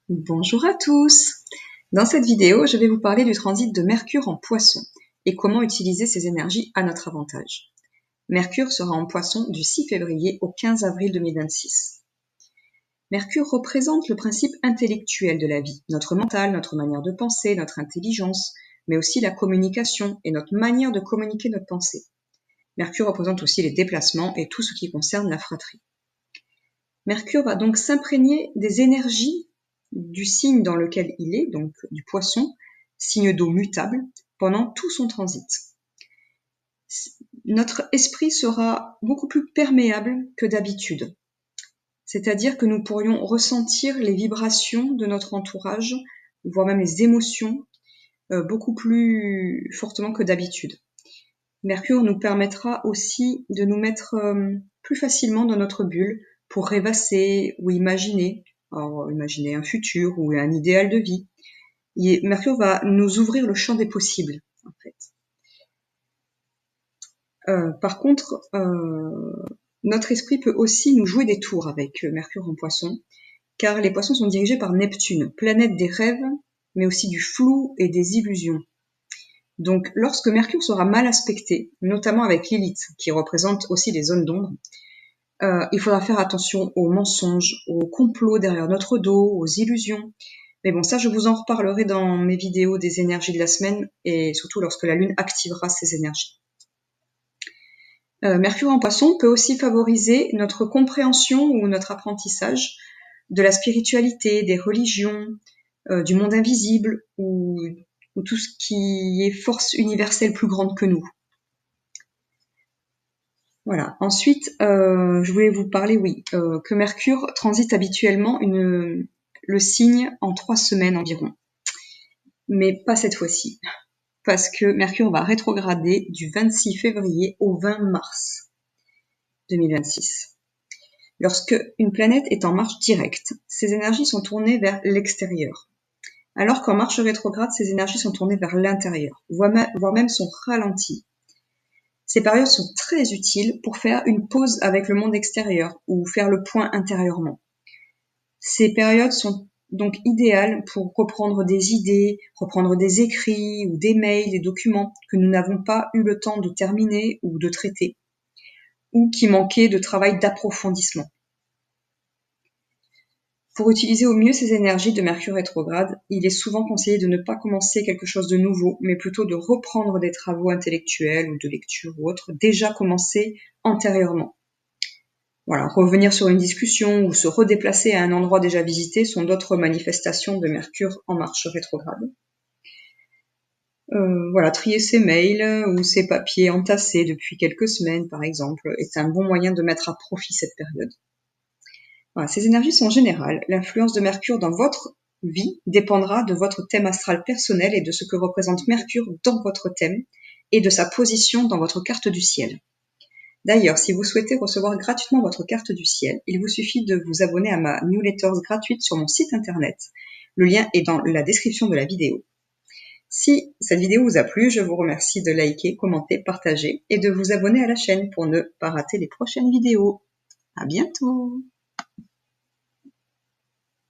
Bonjour à tous! Dans cette vidéo, je vais vous parler du transit de Mercure en Poisson et comment utiliser ces énergies à notre avantage. Mercure sera en Poisson du 6 février au 15 avril 2026. Mercure représente le principe intellectuel de la vie, notre mental, notre manière de penser, notre intelligence, mais aussi la communication et notre manière de communiquer notre pensée. Mercure représente aussi les déplacements et tout ce qui concerne la fratrie. Mercure va donc s'imprégner des énergies du signe dans lequel il est, donc du Poisson, signe d'eau mutable, pendant tout son transit. Notre esprit sera beaucoup plus perméable que d'habitude. C'est-à-dire que nous pourrions ressentir les vibrations de notre entourage, voire même les émotions, beaucoup plus fortement que d'habitude. Mercure nous permettra aussi de nous mettre plus facilement dans notre bulle pour rêvasser ou imaginer, alors imaginer un futur ou un idéal de vie. Et Mercure va nous ouvrir le champ des possibles, en fait. Par contre, notre esprit peut aussi nous jouer des tours avec Mercure en Poisson, car les Poissons sont dirigés par Neptune, planète des rêves, mais aussi du flou et des illusions. Donc, lorsque Mercure sera mal aspecté, notamment avec Lilith, qui représente aussi les zones d'ombre, il faudra faire attention aux mensonges, aux complots derrière notre dos, aux illusions. Mais bon, ça, je vous en reparlerai dans mes vidéos des énergies de la semaine, et surtout lorsque la Lune activera ces énergies. Mercure en Poisson peut aussi favoriser notre compréhension ou notre apprentissage de la spiritualité, des religions, du monde invisible ou tout ce qui est force universelle plus grande que nous. Voilà. Ensuite, je voulais vous parler, que Mercure transite habituellement le signe en 3 semaines environ. Mais pas cette fois-ci, parce que Mercure va rétrograder du 26 février au 20 mars 2026. Lorsque une planète est en marche directe, ses énergies sont tournées vers l'extérieur. Alors qu'en marche rétrograde, ses énergies sont tournées vers l'intérieur, voire même sont ralenties. Ces périodes sont très utiles pour faire une pause avec le monde extérieur ou faire le point intérieurement. Ces périodes sont donc idéales pour reprendre des idées, reprendre des écrits ou des mails, des documents que nous n'avons pas eu le temps de terminer ou de traiter, ou qui manquaient de travail d'approfondissement. Pour utiliser au mieux ces énergies de Mercure rétrograde, il est souvent conseillé de ne pas commencer quelque chose de nouveau, mais plutôt de reprendre des travaux intellectuels ou de lecture ou autres déjà commencés antérieurement. Voilà, revenir sur une discussion ou se redéplacer à un endroit déjà visité sont d'autres manifestations de Mercure en marche rétrograde. Voilà, trier ses mails ou ses papiers entassés depuis quelques semaines, par exemple, est un bon moyen de mettre à profit cette période. Voilà, ces énergies sont générales. L'influence de Mercure dans votre vie dépendra de votre thème astral personnel et de ce que représente Mercure dans votre thème et de sa position dans votre carte du ciel. D'ailleurs, si vous souhaitez recevoir gratuitement votre carte du ciel, il vous suffit de vous abonner à ma newsletter gratuite sur mon site internet. Le lien est dans la description de la vidéo. Si cette vidéo vous a plu, je vous remercie de liker, commenter, partager et de vous abonner à la chaîne pour ne pas rater les prochaines vidéos. À bientôt!